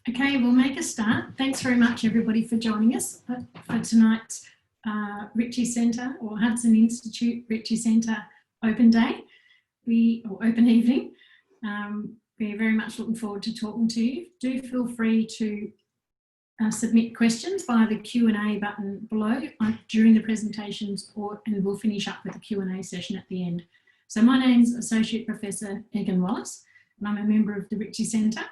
Okay, we'll make a start. Thanks very much, everybody, for joining us for tonight's Ritchie Centre or Hudson Institute Ritchie Centre Open Day, or Open Evening. We're very much looking forward to talking to you. Do feel free to submit questions via the Q&A button below during the presentations, and we'll finish up with a Q&A session at the end. So my name's Associate Professor Megan Wallace, and I'm a member of the Ritchie Centre.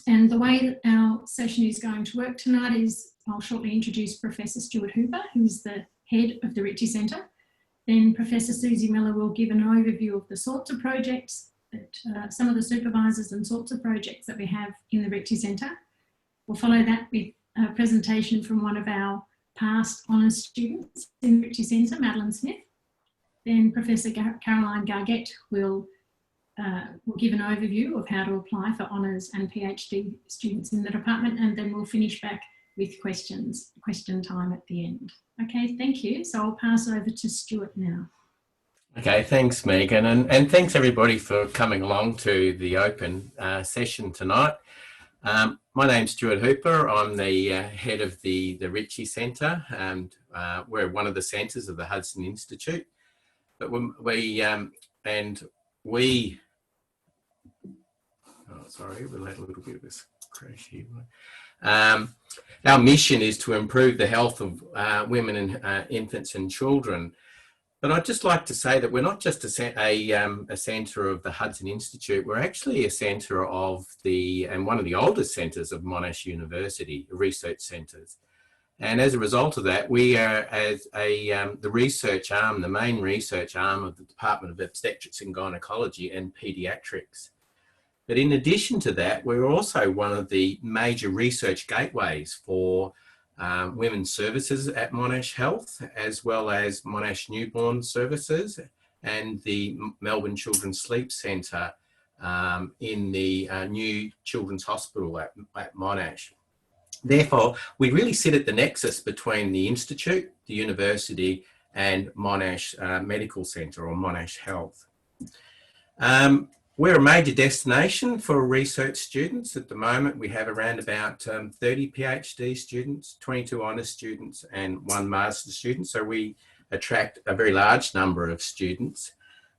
And the way that our session is going to work tonight is I'll shortly introduce Professor Stuart Hooper, who's the head of the Ritchie Centre. Then Professor Suzie Miller will give an overview of the sorts of projects that some of the supervisors and sorts of projects that we have in the Ritchie Centre. We'll follow that with a presentation from one of our past honours students in the Ritchie Centre, Madeleine Smith. Then Professor Caroline Gargett will give an overview of how to apply for honours and PhD students in the department, and then we'll finish back with question time at the end. Okay, thank you. So I'll pass over to Stuart now. Okay, thanks Megan, and thanks everybody for coming along to the open session tonight. My name's Stuart Hooper. I'm the head of the Ritchie Centre, and we're one of the centres of the Hudson Institute. But sorry, we'll have a little bit of this crash here. Our mission is to improve the health of women and infants and children. But I'd just like to say that we're not just a centre of the Hudson Institute, we're actually a centre of one of the oldest centres of Monash University, research centres. And as a result of that, we are the research arm, the main research arm of the Department of Obstetrics and Gynecology and Paediatrics. But in addition to that, we're also one of the major research gateways for women's services at Monash Health, as well as Monash Newborn Services and the Melbourne Children's Sleep Centre in the new Children's Hospital at Monash. Therefore, we really sit at the nexus between the Institute, the University and Monash Medical Centre or Monash Health. We're a major destination for research students. At the moment, we have around about 30 PhD students, 22 honours students and 1 master's student. So we attract a very large number of students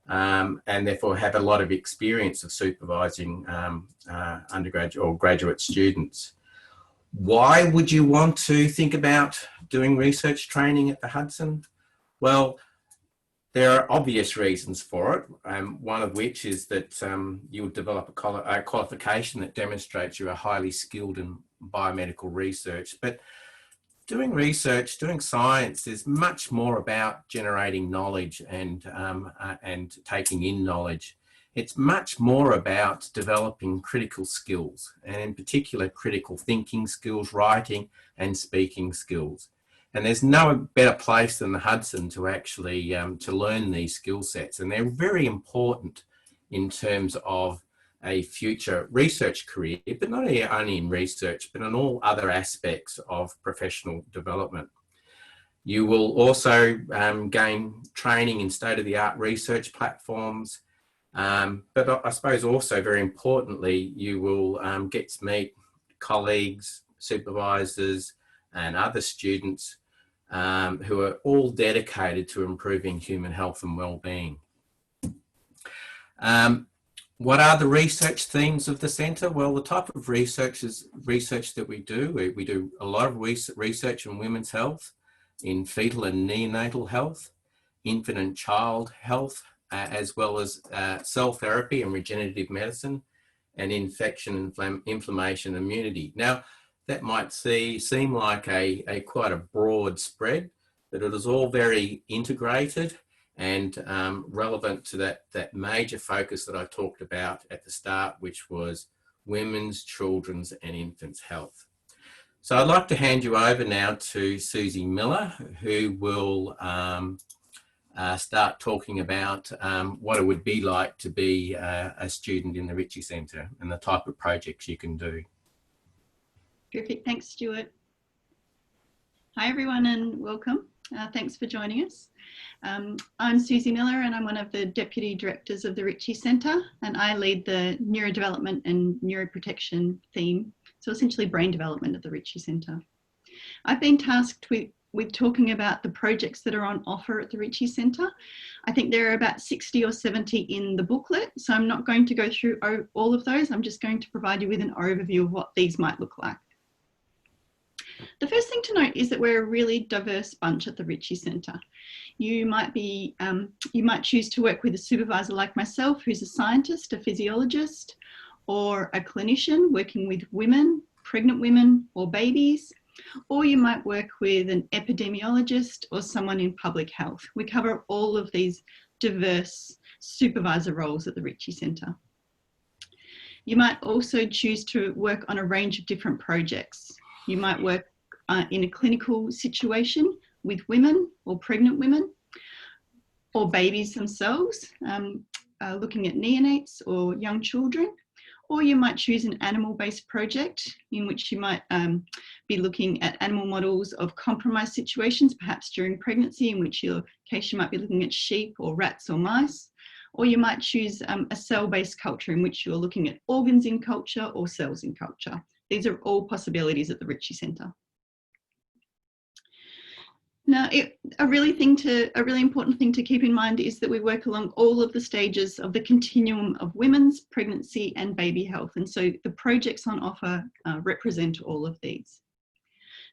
and therefore have a lot of experience of supervising undergraduate or graduate students. Why would you want to think about doing research training at the Hudson? Well, there are obvious reasons for it, one of which is that you'll develop a qualification that demonstrates you're highly skilled in biomedical research. But doing research, doing science is much more about generating knowledge and taking in knowledge. It's much more about developing critical skills, and in particular critical thinking skills, writing and speaking skills. And there's no better place than the Hudson to actually to learn these skill sets. And they're very important in terms of a future research career, but not only in research, but in all other aspects of professional development. You will also gain training in state-of-the-art research platforms. But I suppose also very importantly, you will get to meet colleagues, supervisors and other students who are all dedicated to improving human health and well-being. What are the research themes of the centre? Well, the type of research that we do. We do a lot of research on women's health, in fetal and neonatal health, infant and child health, as well as cell therapy and regenerative medicine, and infection, inflammation, immunity. Now, that might seem like quite a broad spread, but it is all very integrated and relevant to that major focus that I talked about at the start, which was women's, children's and infants' health. So I'd like to hand you over now to Suzie Miller, who will start talking about what it would be like to be a student in the Ritchie Centre and the type of projects you can do. Perfect, thanks Stuart. Hi everyone and welcome. Thanks for joining us. I'm Suzie Miller and I'm one of the Deputy Directors of the Ritchie Centre, and I lead the Neurodevelopment and Neuroprotection theme So essentially brain development at the Ritchie Centre. I've been tasked with talking about the projects that are on offer at the Ritchie Centre. I think there are about 60 or 70 in the booklet, so I'm not going to go through all of those. I'm just going to provide you with an overview of what these might look like. The first thing to note is that we're a really diverse bunch at the Ritchie Centre. You might choose to work with a supervisor like myself, who's a scientist, a physiologist, or a clinician working with women, pregnant women, or babies. Or you might work with an epidemiologist or someone in public health. We cover all of these diverse supervisor roles at the Ritchie Centre. You might also choose to work on a range of different projects. You might work in a clinical situation with women or pregnant women or babies themselves, looking at neonates or young children. Or you might choose an animal-based project in which you might be looking at animal models of compromised situations, perhaps during pregnancy, in which case you might be looking at sheep or rats or mice. Or you might choose a cell-based culture in which you're looking at organs in culture or cells in culture. These are all possibilities at the Ritchie Centre. Now, a really important thing to keep in mind is that we work along all of the stages of the continuum of women's, pregnancy and baby health. And so the projects on offer represent all of these.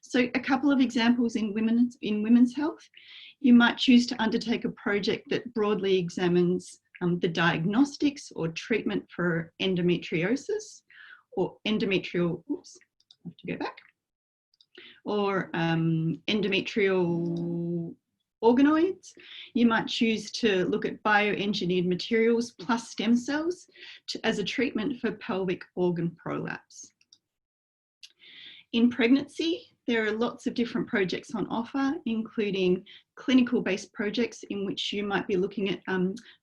So a couple of examples in women's health. You might choose to undertake a project that broadly examines the diagnostics or treatment for endometriosis or endometrial, oops, I have to go back. Or endometrial organoids. You might choose to look at bioengineered materials plus stem cells as a treatment for pelvic organ prolapse. In pregnancy, there are lots of different projects on offer, including clinical-based projects in which you might be looking at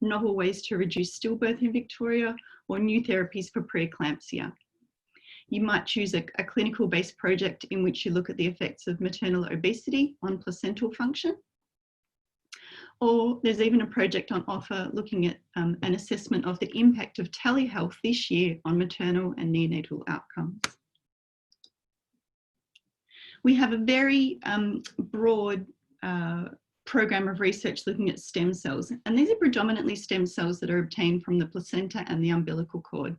novel ways to reduce stillbirth in Victoria or new therapies for preeclampsia. You might choose a clinical-based project in which you look at the effects of maternal obesity on placental function. Or there's even a project on offer looking at an assessment of the impact of telehealth this year on maternal and neonatal outcomes. We have a very broad program of research looking at stem cells, and these are predominantly stem cells that are obtained from the placenta and the umbilical cord.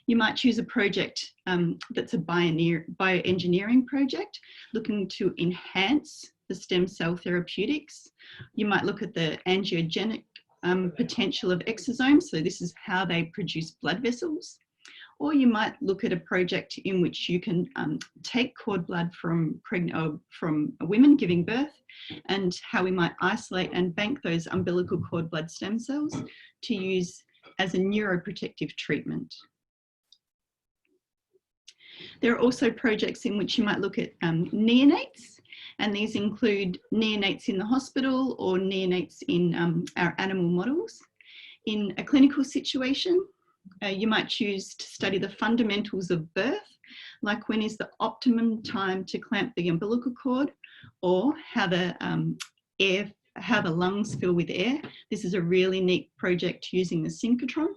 You might choose a project that's a bioengineering project looking to enhance the stem cell therapeutics. You might look at the angiogenic potential of exosomes, so this is how they produce blood vessels. Or you might look at a project in which you can take cord blood from women giving birth and how we might isolate and bank those umbilical cord blood stem cells to use as a neuroprotective treatment. There are also projects in which you might look at neonates, and these include neonates in the hospital or neonates in our animal models. In a clinical situation, you might choose to study the fundamentals of birth, like when is the optimum time to clamp the umbilical cord, or how the lungs fill with air. This is a really neat project using the synchrotron.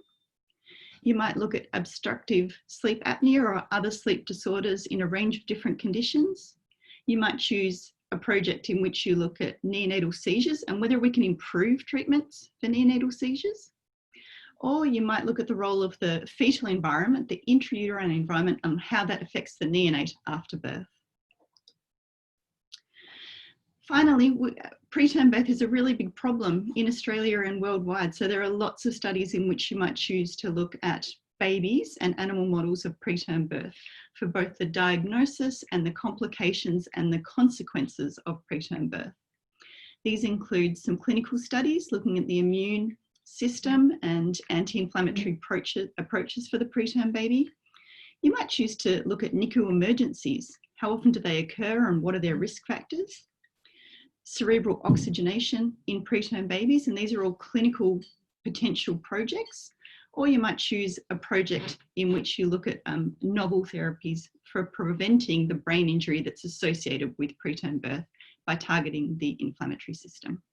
You might look at obstructive sleep apnea or other sleep disorders in a range of different conditions. You might choose a project in which you look at neonatal seizures and whether we can improve treatments for neonatal seizures. Or you might look at the role of the fetal environment, the intrauterine environment, and how that affects the neonate after birth. Finally, preterm birth is a really big problem in Australia and worldwide. So there are lots of studies in which you might choose to look at babies and animal models of preterm birth for both the diagnosis and the complications and the consequences of preterm birth. These include some clinical studies looking at the immune system and anti-inflammatory approaches for the preterm baby. You might choose to look at NICU emergencies. How often do they occur and what are their risk factors? Cerebral oxygenation in preterm babies, and these are all clinical potential projects. Or you might choose a project in which you look at novel therapies for preventing the brain injury that's associated with preterm birth by targeting the inflammatory system.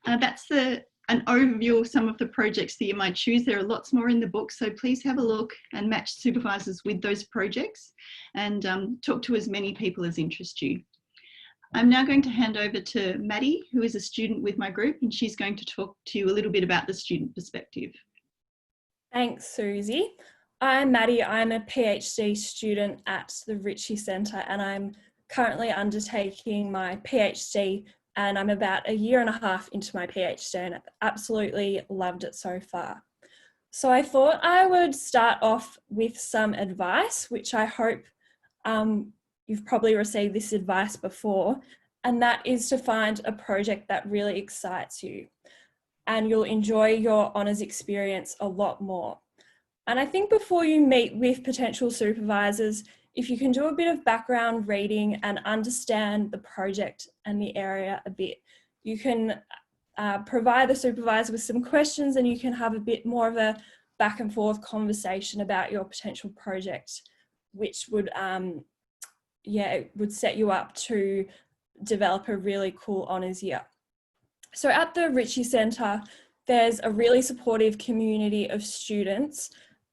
That's the an overview of some of the projects that you might choose. There are lots more in the book, so please have a look and match supervisors with those projects and talk to as many people as interest you. I'm now going to hand over to Maddie, who is a student with my group, and she's going to talk to you a little bit about the student perspective. Thanks, Suzie. I'm Maddie. I'm a PhD student at the Ritchie Centre, and I'm currently undertaking my PhD, and I'm about 1.5 years into my PhD and I've absolutely loved it so far. So I thought I would start off with some advice, which I hope you've probably received this advice before, and that is to find a project that really excites you and you'll enjoy your honours experience a lot more. And I think before you meet with potential supervisors, if you can do a bit of background reading and understand the project and the area a bit, you can provide the supervisor with some questions and you can have a bit more of a back and forth conversation about your potential project, which would, it would set you up to develop a really cool honours year. So at the Ritchie Centre, there's a really supportive community of students,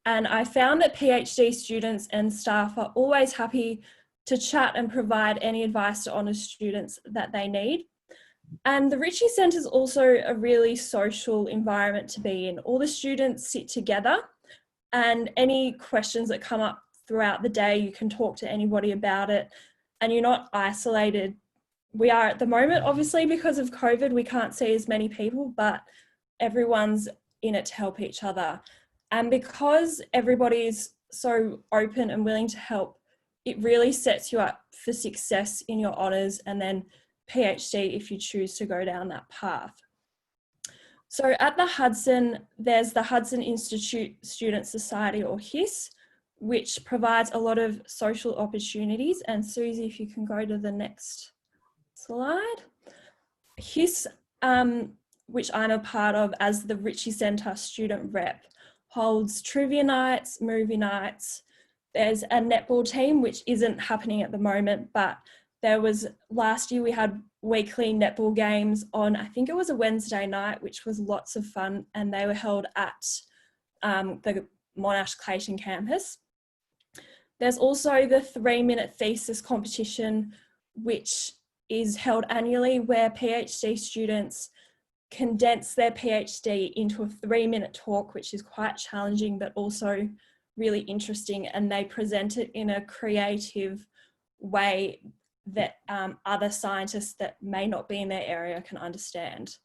and I found that PhD students and staff are always happy to chat and provide any advice to honours students that they need. And the Ritchie Centre is also a really social environment to be in. All the students sit together, and any questions that come up throughout the day, you can talk to anybody about it, and you're not isolated. We are at the moment, obviously, because of COVID, we can't see as many people, but everyone's in it to help each other. And because everybody's so open and willing to help, it really sets you up for success in your honours and then PhD if you choose to go down that path. So at the Hudson, there's the Hudson Institute Student Society, or HIS, which provides a lot of social opportunities. And Suzie, if you can go to the next slide. HIS, which I'm a part of as the Ritchie Centre student rep, holds trivia nights, movie nights. There's a netball team, which isn't happening at the moment, but there was, last year we had weekly netball games on, I think it was a Wednesday night, which was lots of fun, and they were held at the Monash Clayton campus. There's also the 3-minute thesis competition, which is held annually, where PhD students condense their PhD into a 3-minute talk, which is quite challenging but also really interesting, and they present it in a creative way that other scientists that may not be in their area can understand.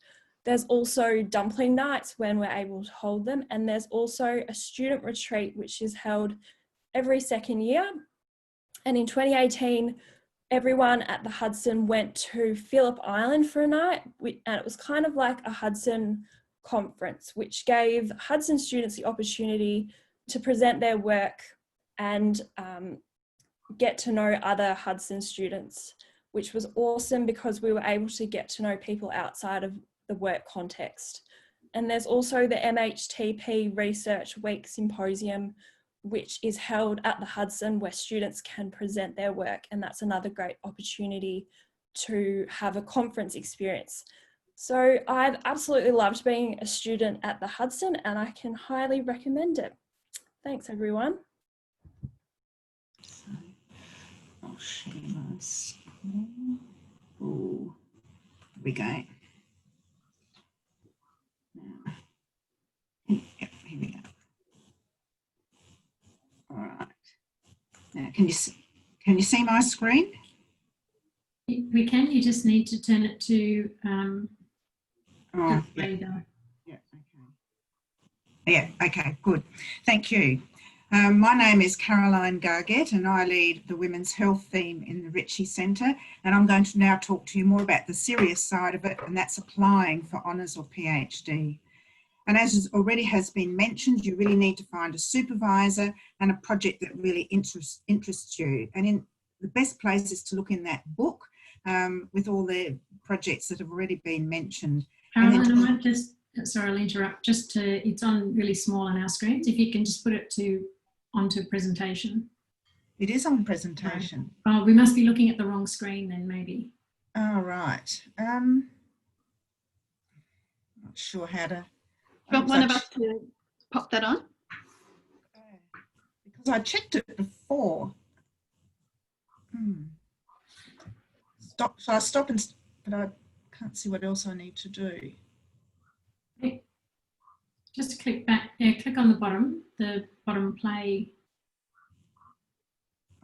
There's also dumpling nights when we're able to hold them, and there's also a student retreat which is held every second year. And in 2018, everyone at the Hudson went to Phillip Island for a night, and it was kind of like a Hudson conference, which gave Hudson students the opportunity to present their work and get to know other Hudson students, which was awesome because we were able to get to know people outside of the work context. And there's also the MHTP Research Week Symposium, which is held at the Hudson, where students can present their work, and that's another great opportunity to have a conference experience. So I've absolutely loved being a student at the Hudson, and I can highly recommend it. Thanks, everyone. So I'll share my screen. Oh, here we go. Now, yep, here we go. All right. Now, can you see my screen? We can. You just need to turn it to Oh, radar. yeah. Okay. Yeah. Okay. Good. Thank you. My name is Caroline Gargett, and I lead the Women's Health theme in the Ritchie Centre. And I'm going to now talk to you more about the serious side of it, and that's applying for honours or PhD. And as already has been mentioned, you really need to find a supervisor and a project that really interests you. And the best place is to look in that book with all the projects that have already been mentioned. Caroline, I might just, sorry, I'll interrupt, it's on really small on our screens. If you can just put it onto presentation. It is on presentation. Oh, we must be looking at the wrong screen then, maybe. Oh, right. Not sure how to. Do you want one of us to pop that on? Because I checked it before. Stop. Shall I stop and? But I can't see what else I need to do. Just click back. Yeah, click on the bottom play.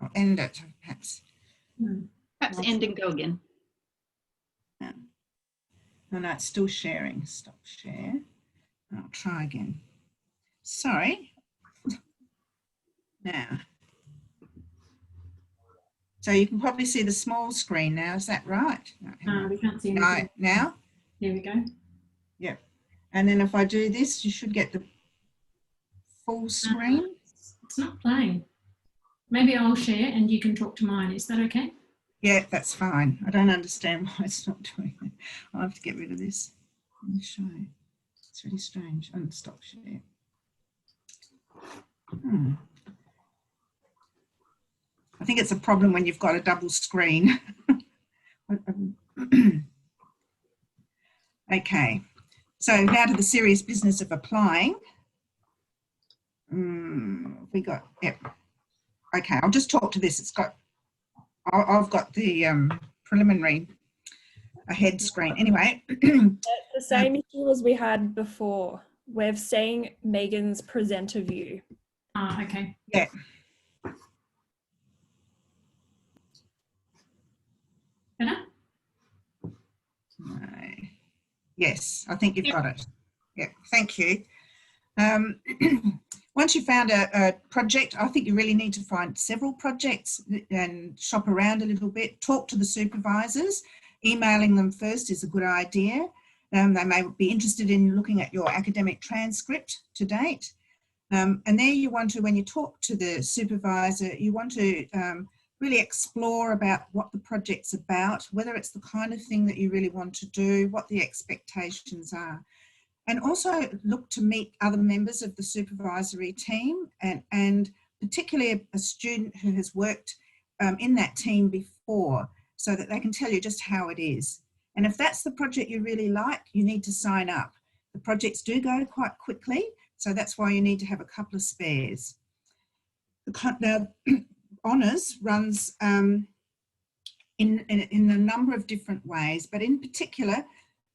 I'll end it, perhaps. Perhaps end and go again. No, no, it's still sharing. Stop share. I'll try again. Sorry. Now. So you can probably see the small screen now. Is that right? No, We can't see anything. Now? There we go. Yep. And then if I do this, you should get the full screen. It's not playing. Maybe I'll share and you can talk to mine. Is that okay? Yeah, that's fine. I don't understand why it's not doing it. I'll have to get rid of this. Let me show you. It's really strange. And stop share. I think it's a problem when you've got a double screen. Okay, so now to the serious business of applying. We got, yep. Okay, I'll just talk to this. It's got, I've got the preliminary ahead screen. Anyway. The same issue as we had before. We're seeing Megan's presenter view. Okay. Yeah. Better? No. Yes, I think you've got it. Yeah, thank you. Once you've found a project, I think you really need to find several projects and shop around a little bit. Talk to the supervisors. Emailing them first is a good idea. They may be interested in looking at your academic transcript to date. And there you want to, when you talk to the supervisor, you want to really explore about what the project's about, whether it's the kind of thing that you really want to do, what the expectations are. And also look to meet other members of the supervisory team and particularly a student who has worked in that team before so that they can tell you just how it is. And if that's the project you really like, you need to sign up. The projects do go quite quickly, so that's why you need to have a couple of spares. Now, honours runs in a number of different ways, but in particular,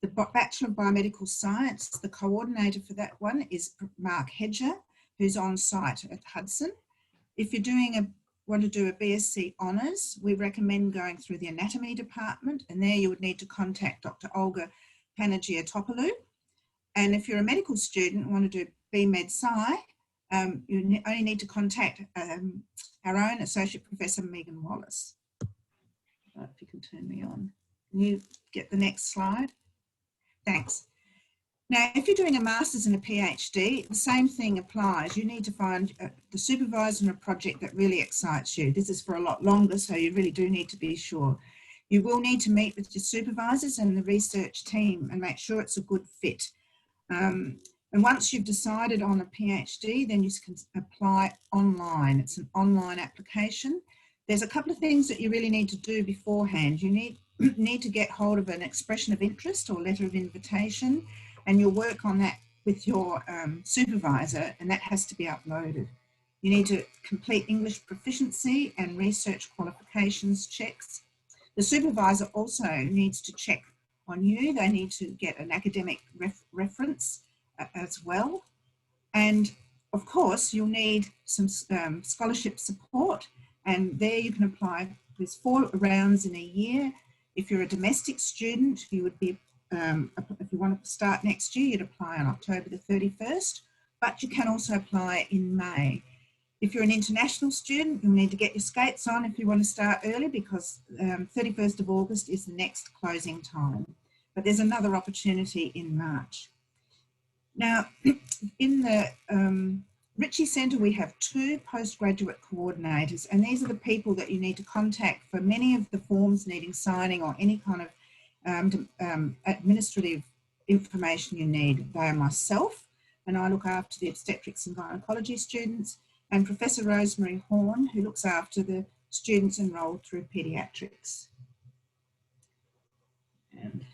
the Bachelor of Biomedical Science, the coordinator for that one is Mark Hedger, who's on site at Hudson. If you're want to do a BSc Honours, we recommend going through the anatomy department, and there you would need to contact Dr. Olga Panagiotopoulos. And if you're a medical student and want to do BMed Sci, you only need to contact our own Associate Professor Megan Wallace. If you can turn me on. Can you get the next slide? Thanks. Now, if you're doing a master's and a PhD, the same thing applies. You need to find the supervisor in a project that really excites you. This is for a lot longer, so you really do need to be sure. You will need to meet with your supervisors and the research team and make sure it's a good fit. And once you've decided on a PhD, then you can apply online. It's an online application. There's a couple of things that you really need to do beforehand. You need to get hold of an expression of interest or letter of invitation, and you'll work on that with your supervisor, and that has to be uploaded. You need to complete English proficiency and research qualifications checks. The supervisor also needs to check on you. They need to get an academic reference as well. And of course, you'll need some scholarship support, and there you can apply. There's 4 rounds in a year. If you're a domestic student, you would be, if you want to start next year, you'd apply on October the 31st, but you can also apply in May. If you're an international student, you'll need to get your skates on if you want to start early, because 31st of August is the next closing time. But there's another opportunity in March. Now, in the Ritchie Centre, we have 2 postgraduate coordinators, and these are the people that you need to contact for many of the forms needing signing or any kind of administrative information you need. They are myself, and I look after the obstetrics and gynecology students, and Professor Rosemary Horn, who looks after the students enrolled through paediatrics. And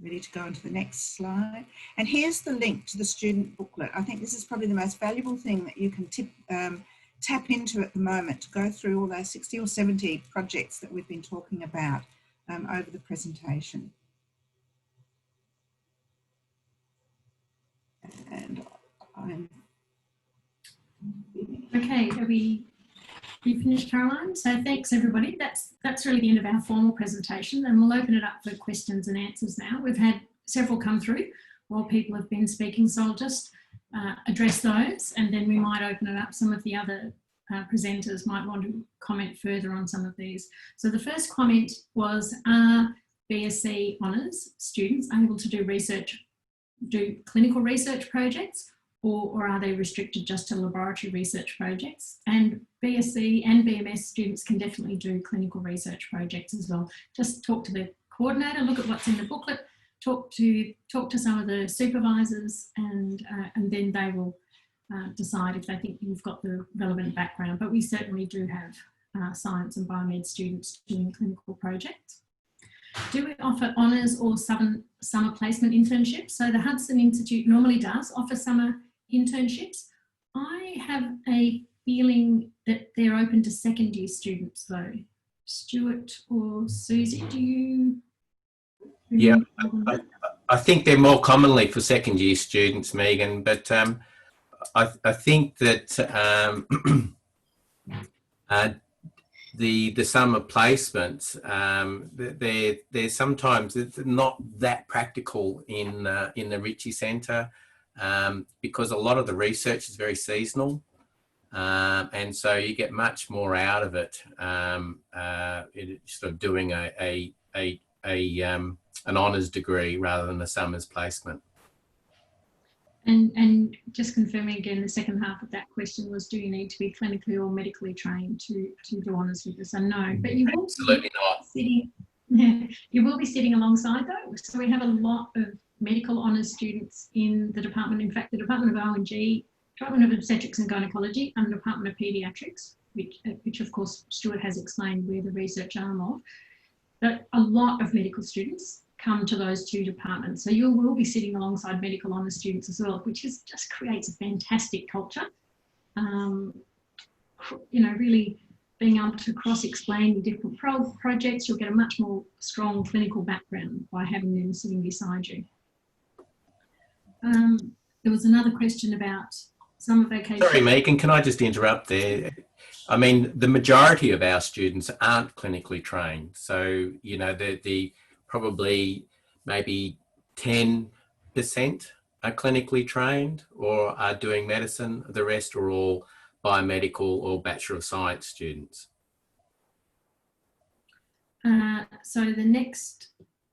ready to go on to the next slide. And here's the link to the student booklet. I think this is probably the most valuable thing that you can tap into at the moment to go through all those 60 or 70 projects that we've been talking about over the presentation. And I'm... Okay, have we finished, Caroline? So thanks everybody. That's really the end of our formal presentation, and we'll open it up for questions and answers now. We've had several come through while people have been speaking, so I'll just address those, and then we might open it up. Some of the other presenters might want to comment further on some of these. So the first comment was, are BSc Honours students able to do clinical research projects, or are they restricted just to laboratory research projects? And BSc and BMS students can definitely do clinical research projects as well. Just talk to the coordinator, look at what's in the booklet, talk to some of the supervisors, and then they will decide if they think you've got the relevant background. But we certainly do have science and biomed students doing clinical projects. Do we offer honours or summer placement internships? So the Hudson Institute normally does offer summer internships. I have a feeling that they're open to second year students though. Stuart or Suzie, do you? Yeah, I think they're more commonly for second year students, Megan, but I think that the summer placements, they're sometimes not that practical in the Ritchie Centre, because a lot of the research is very seasonal, and so you get much more out of it, sort of doing an honours degree rather than a summer's placement. And just confirming again, the second half of that question was, do you need to be clinically or medically trained to do honours with us? And no, but you will absolutely not. You will be sitting alongside though. So we have a lot of medical honours students in the department. In fact, the Department of O&G, Department of Obstetrics and Gynecology, and the Department of Paediatrics, which of course Stuart has explained we're the research arm of. But a lot of medical students come to those two departments. So you will be sitting alongside medical honours students as well, which just creates a fantastic culture. You know, really being able to cross-explain the different projects, you'll get a much more strong clinical background by having them sitting beside you. There was another question about summer vacation. Sorry, Megan, can I just interrupt there? I mean, the majority of our students aren't clinically trained. So, you know, the probably maybe 10% are clinically trained or are doing medicine. The rest are all biomedical or Bachelor of Science students. So the next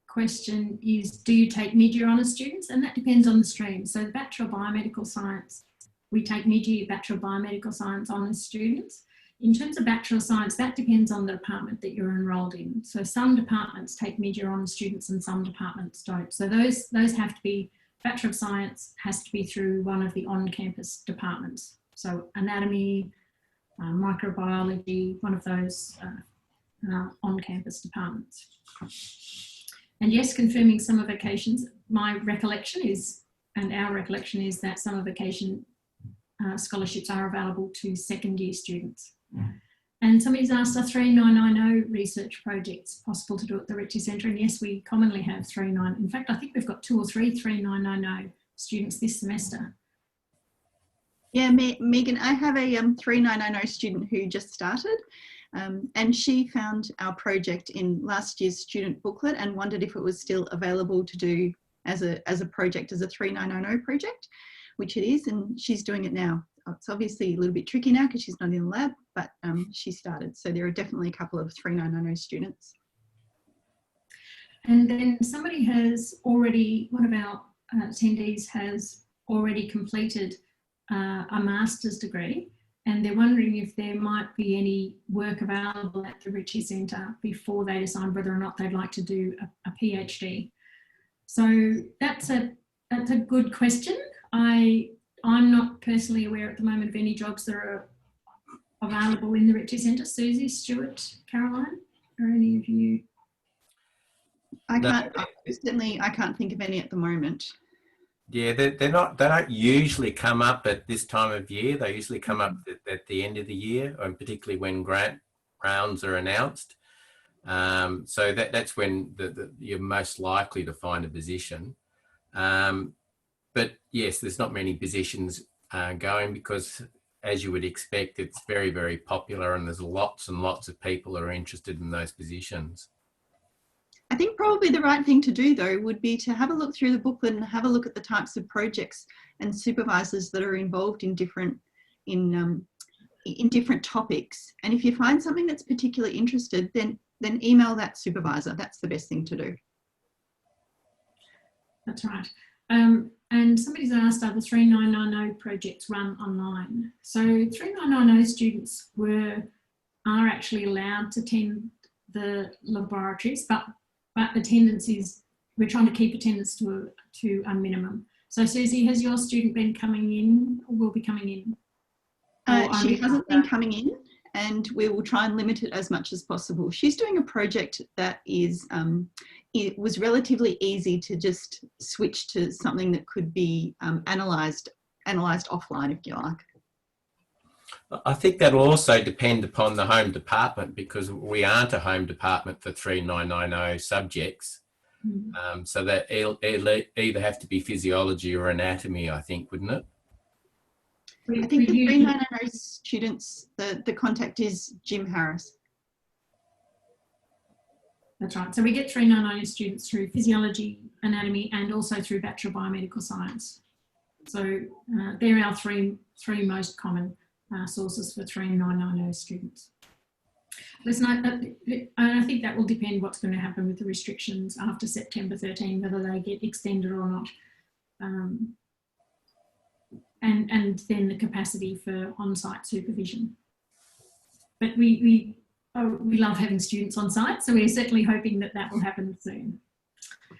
question is, do you take mid-year honours students? And that depends on the stream. So the Bachelor of Biomedical Science, we take mid-year Bachelor of Biomedical Science honours students. In terms of Bachelor of Science, that depends on the department that you're enrolled in. So some departments take mid-year honours students and some departments don't. So those have to be, Bachelor of Science has to be through one of the on-campus departments. So anatomy, microbiology, one of those on-campus departments. And yes, confirming summer vacations, my recollection is, and our recollection is, that summer vacation scholarships are available to second year students. And somebody's asked, are 3990 research projects possible to do at the Ritchie Centre? And yes, we commonly have 39. In fact, I think we've got 2 or 3 3990 students this semester. Yeah, Megan, I have a 3990 student who just started, and she found our project in last year's student booklet and wondered if it was still available to do as a project, as a 3990 project, which it is, and she's doing it now. It's obviously a little bit tricky now because she's not in the lab, but she started. So there are definitely a couple of 3990 students. And then somebody has already, one of our attendees has already completed a master's degree, and they're wondering if there might be any work available at the Ritchie Centre before they decide whether or not they'd like to do a PhD. So that's a good question. I'm not personally aware at the moment of any jobs that are available in the Ritchie Centre. Suzie, Stuart, Caroline, are any of you? I No, can't, I can't think of any at the moment. yeah, they don't usually come up at this time of year. They usually come up at the end of the year, and particularly when grant rounds are announced. So that's when you're most likely to find a position. But yes, there's not many positions going because, as you would expect, it's very, very popular and there's lots and lots of people who are interested in those positions. I think probably the right thing to do though would be to have a look through the booklet and have a look at the types of projects and supervisors that are involved in different topics. And if you find something that's particularly interested, then email that supervisor. That's the best thing to do. That's right. And somebody's asked, are the 3990 projects run online? So 3990 students are actually allowed to attend the laboratories, but attendance is, we're trying to keep attendance to a minimum. So Suzie, has your student been coming in or will be coming in? She hasn't been coming in, and we will try and limit it as much as possible. She's doing a project that is, it was relatively easy to just switch to something that could be analysed offline, if you like. I think that'll also depend upon the home department, because we aren't a home department for 3990 subjects. So that it'll either have to be physiology or anatomy, I think, wouldn't it? I think the 3990 students, the contact is Jim Harris. That's right. So we get 3990 students through physiology, anatomy, and also through Bachelor of Biomedical Science. So they're our three most common sources for 3990 students. I think that will depend what's going to happen with the restrictions after September 13, whether they get extended or not. And then the capacity for on-site supervision. But we love having students on site, so we're certainly hoping that will happen soon.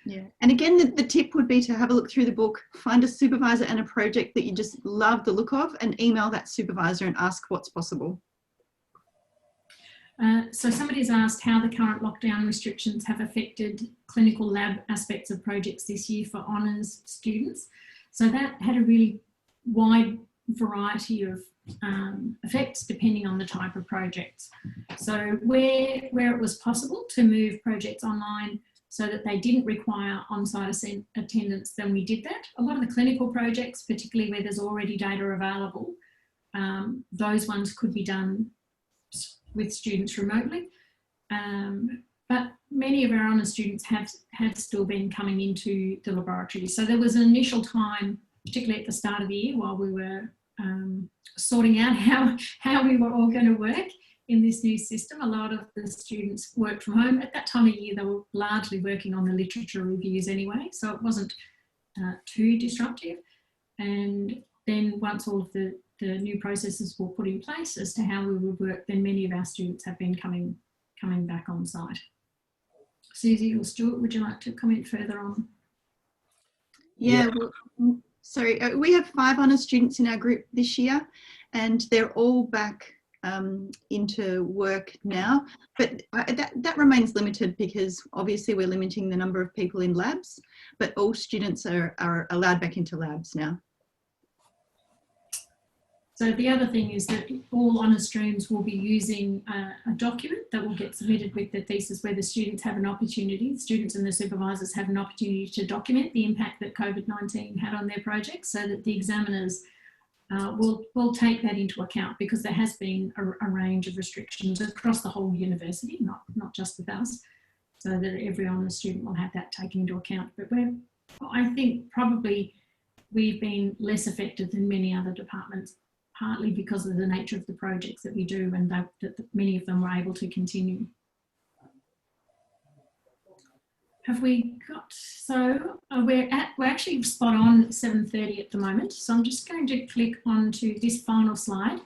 Yeah, and again, the tip would be to have a look through the book, find a supervisor and a project that you just love the look of, and email that supervisor and ask what's possible. So somebody's asked how the current lockdown restrictions have affected clinical lab aspects of projects this year for honours students. So that had a really wide variety of effects depending on the type of projects. So where it was possible to move projects online so that they didn't require on-site attendance, then we did that. A lot of the clinical projects, particularly where there's already data available, those ones could be done with students remotely. But many of our honours students have still been coming into the laboratory. So there was an initial time, particularly at the start of the year, while we were sorting out how we were all going to work in this new system. A lot of the students worked from home. At that time of year, they were largely working on the literature reviews anyway, so it wasn't too disruptive. And then once all of the new processes were put in place as to how we would work, then many of our students have been coming back on site. Suzie or Stuart, would you like to comment further on? Yeah. Well, so we have 5 honours students in our group this year, and they're all back into work now, but that remains limited because obviously we're limiting the number of people in labs, but all students are allowed back into labs now. So the other thing is that all honours streams will be using a document that will get submitted with the thesis, where the students have an opportunity, students and the supervisors have an opportunity to document the impact that COVID-19 had on their projects, so that the examiners will take that into account, because there has been a range of restrictions across the whole university, not just with us, so that every honours student will have that taken into account. But I think probably we've been less affected than many other departments, partly because of the nature of the projects that we do, and that many of them were able to continue. Have we got, so we're actually spot on 7:30 at the moment. So I'm just going to click onto this final slide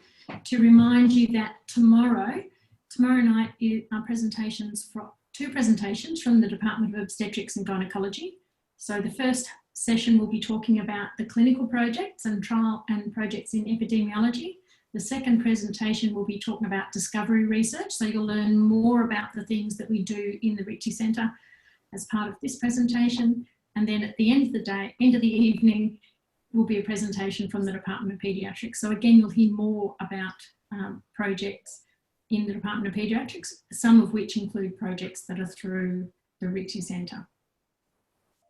to remind you that tomorrow night are two presentations from the Department of Obstetrics and Gynecology. So the first session will be talking about the clinical projects and trial and projects in epidemiology. The second presentation will be talking about discovery research. So you'll learn more about the things that we do in the Ritchie Centre. as part of this presentation. And then at the end of the day, end of the evening, will be a presentation from the Department of Paediatrics. So again, you'll hear more about projects in the Department of Paediatrics, some of which include projects that are through the Ritchie Centre.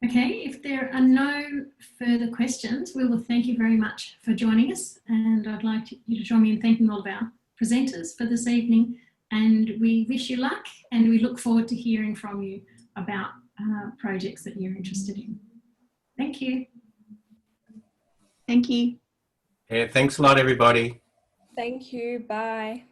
Okay, if there are no further questions, we will thank you very much for joining us. And I'd like you to join me in thanking all of our presenters for this evening. And we wish you luck, and we look forward to hearing from you about projects that you're interested in. Thank you. Thank you. Yeah, thanks a lot, everybody. Thank you. Bye.